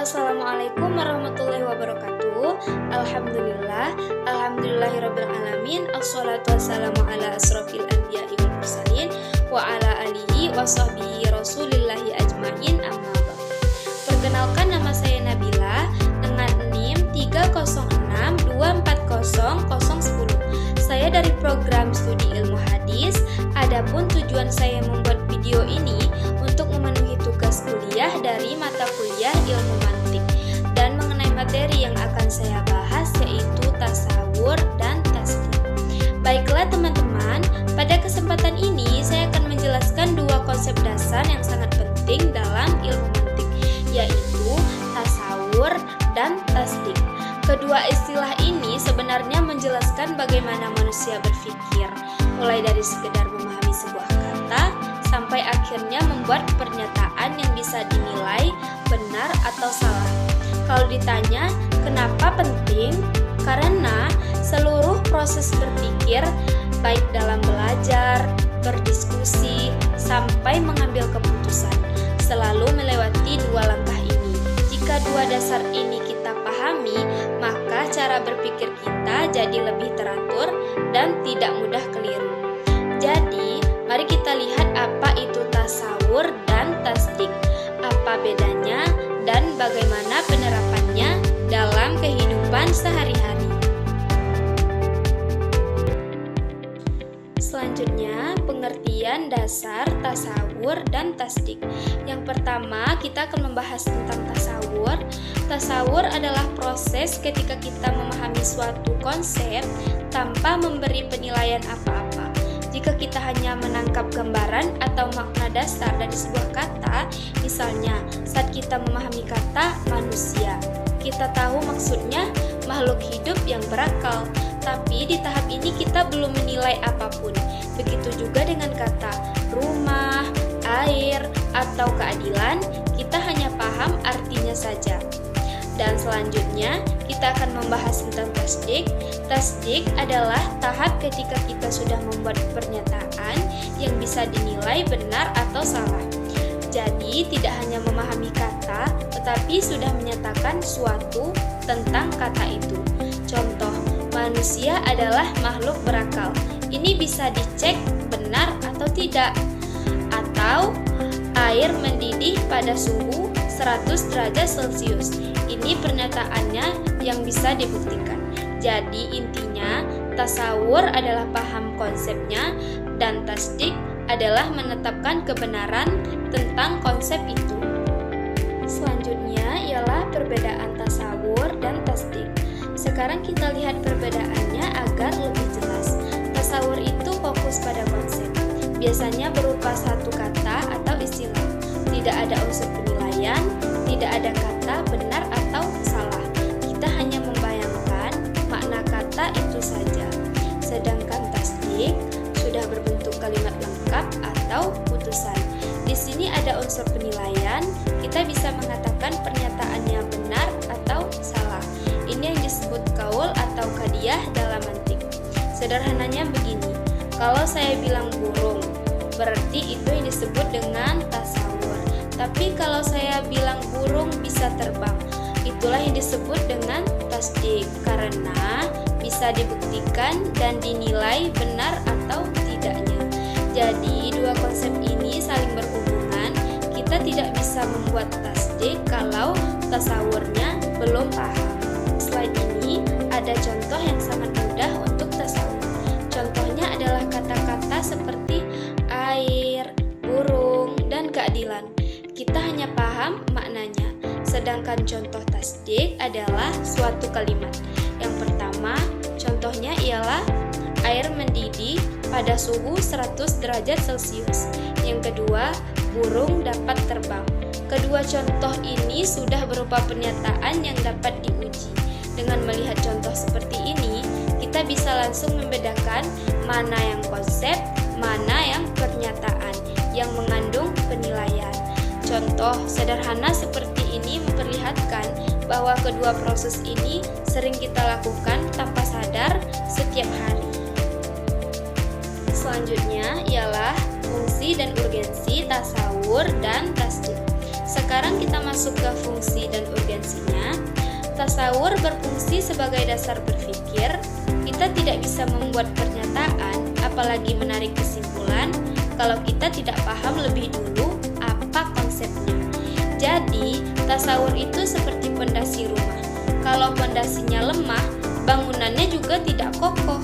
Assalamualaikum warahmatullahi wabarakatuh. Alhamdulillahirrabbilalamin. Assalatu wassalamu ala asrofil anbiya'i wal mursalin wa ala alihi wa sahbihi rasulillahi ajma'in, amma ba'd. Perkenalkan, nama saya Nabila dengan NIM 306240010. Saya dari program studi ilmu hadis. Adapun tujuan saya membuat video ini untuk memenuhi tugas kuliah dari mata kuliah ilmu mantik, dan mengenai materi yang akan saya bahas yaitu tasawur dan tasdid. Baiklah teman-teman, pada kesempatan ini saya akan menjelaskan dua konsep dasar yang sangat penting dalam ilmu mantik, yaitu tasawur dan tasdid. Kedua istilah ini sebenarnya menjelaskan bagaimana manusia berpikir, mulai dari sekedar memahami sebuah kata sampai akhirnya membuat pernyataan yang bisa dinilai benar atau salah. Kalau ditanya kenapa penting? Karena seluruh proses berpikir, baik dalam belajar, berdiskusi, sampai mengambil keputusan, selalu melewati dua langkah ini. Jika dua dasar ini kita pahami, maka cara berpikir kita jadi lebih teratur dan tidak mudah keliru. Jadi, mari kita lihat apa itu tasawur dan tasdik, apa bedanya, dan bagaimana penerapannya dalam kehidupan sehari-hari. Selanjutnya, pengertian dasar tasawur dan tasdik. Yang pertama, kita akan membahas tentang tasawur. Tasawur adalah proses ketika kita memahami suatu konsep tanpa memberi penilaian apa-apa. Jika kita hanya menangkap gambaran atau makna dasar dari sebuah kata, misalnya saat kita memahami kata manusia, kita tahu maksudnya makhluk hidup yang berakal, tapi di tahap ini kita belum menilai apapun. Begitu juga dengan kata rumah, air, atau keadilan, kita hanya paham artinya saja. Dan selanjutnya, kita akan membahas tentang tasdik. Tasdik adalah tahap ketika kita sudah membuat pernyataan yang bisa dinilai benar atau salah. Jadi, tidak hanya memahami kata, tetapi sudah menyatakan suatu tentang kata itu. Contoh, manusia adalah makhluk berakal. Ini bisa dicek benar atau tidak. Atau, air mendidih pada suhu 100 derajat Celcius. Ini pernyataannya yang bisa dibuktikan. Jadi intinya, tasawur adalah paham konsepnya dan tasdik adalah menetapkan kebenaran tentang konsep itu. Selanjutnya ialah perbedaan tasawur dan tasdik. Sekarang kita lihat perbedaannya agar lebih jelas. Tasawur itu fokus pada konsep. Biasanya berupa satu kata atau istilah. Tidak ada unsur penilaian, tidak ada kata benar atau salah. Kita hanya membayangkan makna kata itu saja. Sedangkan tasdik sudah berbentuk kalimat lengkap atau putusan. Di sini ada unsur penilaian, kita bisa mengatakan pernyataannya benar atau salah. Ini yang disebut qaul atau qadiyah dalam mantik. Sederhananya begini, kalau saya bilang burung, berarti itu yang disebut dengan tasawur. Tapi kalau saya bilang burung bisa terbang, itulah yang disebut dengan tasdik, karena bisa dibuktikan dan dinilai benar atau tidaknya. Jadi dua konsep ini saling berhubungan. Kita tidak bisa membuat tasdik kalau tasawurnya belum paham. Selain ini, ada contoh yang sangat mudah untuk tasawur. Contohnya adalah kata-kata seperti air, burung, dan keadilan. Kita hanya paham maknanya. Sedangkan contoh tasdik adalah suatu kalimat. Yang pertama, contohnya ialah air mendidih pada suhu 100 derajat Celcius. Yang kedua, burung dapat terbang. Kedua contoh ini sudah berupa pernyataan yang dapat diuji. Dengan melihat contoh seperti ini, kita bisa langsung membedakan mana yang konsep, mana yang pernyataan yang mengandung penilaian. Contoh sederhana seperti ini memperlihatkan bahwa kedua proses ini sering kita lakukan tanpa sadar setiap hari. Selanjutnya ialah fungsi dan urgensi tasawur dan tasdik. Sekarang kita masuk ke fungsi dan urgensi Tasawur berfungsi sebagai dasar berpikir. Kita tidak bisa membuat pernyataan, apalagi menarik kesimpulan, kalau kita tidak paham lebih dulu apa konsepnya. Jadi, tasawur itu seperti pondasi rumah. Kalau pondasinya lemah, bangunannya juga tidak kokoh.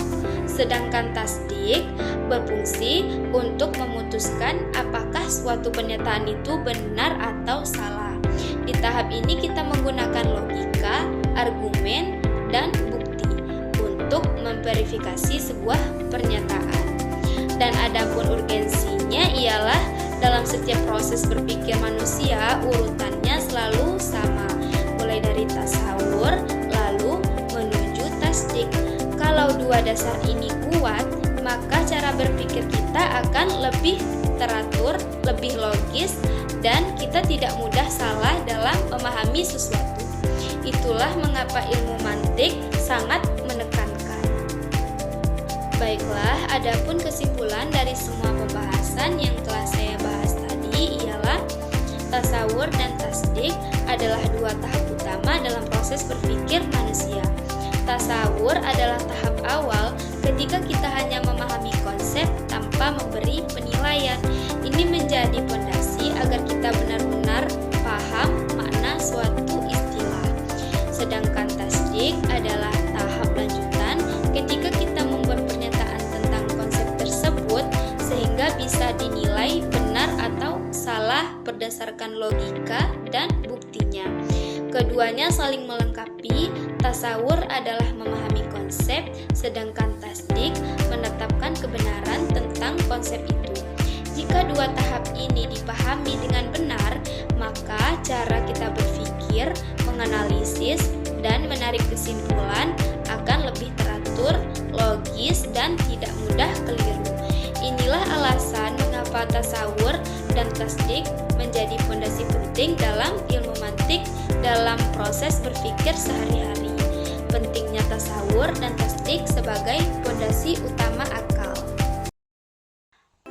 Sedangkan tasdik berfungsi untuk memutuskan apakah suatu pernyataan itu benar atau salah. Di tahap ini kita menggunakan logika, argumen, dan bukti untuk memverifikasi sebuah pernyataan. Dan adapun urgensinya ialah dalam setiap proses berpikir manusia, urutannya selalu sama, mulai dari tasawur lalu menuju tasdik. Kalau dua dasar ini kuat, maka cara berpikir kita akan lebih teratur, lebih logis, dan kita tidak mudah salah dalam memahami sesuatu. Itulah mengapa ilmu mantik sangat menekankan. Baiklah, adapun kesimpulan dari semua pembahasan yang telah saya bahas tadi ialah tasawur dan tasdik adalah dua tahap utama dalam proses berpikir manusia. Tasawur adalah tahap awal ketika kita hanya memahami konsep tanpa memberi penilaian. Ini menjadi fondasi agar kita benar-benar paham makna suatu istilah. Sedangkan tasdik adalah tahap lanjutan ketika kita membuat pernyataan tentang konsep tersebut sehingga bisa dinilai benar atau salah berdasarkan logika dan buktinya. Keduanya saling melengkapi. Tasawur adalah memahami konsep, sedangkan tasdik menetapkan kebenaran tentang konsep itu. Jika dua tahap ini dipahami dengan benar, maka cara kita berpikir, menganalisis, dan menarik kesimpulan akan lebih teratur, logis, dan tidak mudah keliru. Inilah alasan mengapa tasawur dan tasdik menjadi fondasi penting dalam ilmu mantik dalam proses berpikir sehari-hari. Pentingnya tasawur dan tasdik sebagai fondasi utama akal.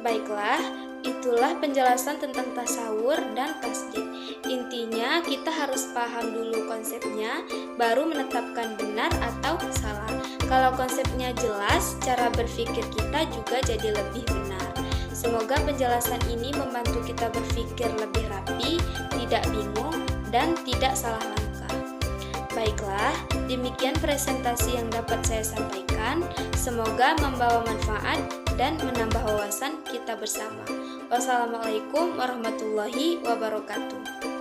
Baiklah, itulah penjelasan tentang tasawur dan tasdik. Intinya kita harus paham dulu konsepnya, baru menetapkan benar atau salah. Kalau konsepnya jelas, cara berpikir kita juga jadi lebih benar. Semoga penjelasan ini membantu kita berpikir lebih rapi, tidak bingung, dan tidak salah langkah. Baiklah, demikian presentasi yang dapat saya sampaikan. Semoga membawa manfaat dan menambah wawasan kita bersama. Wassalamualaikum warahmatullahi wabarakatuh.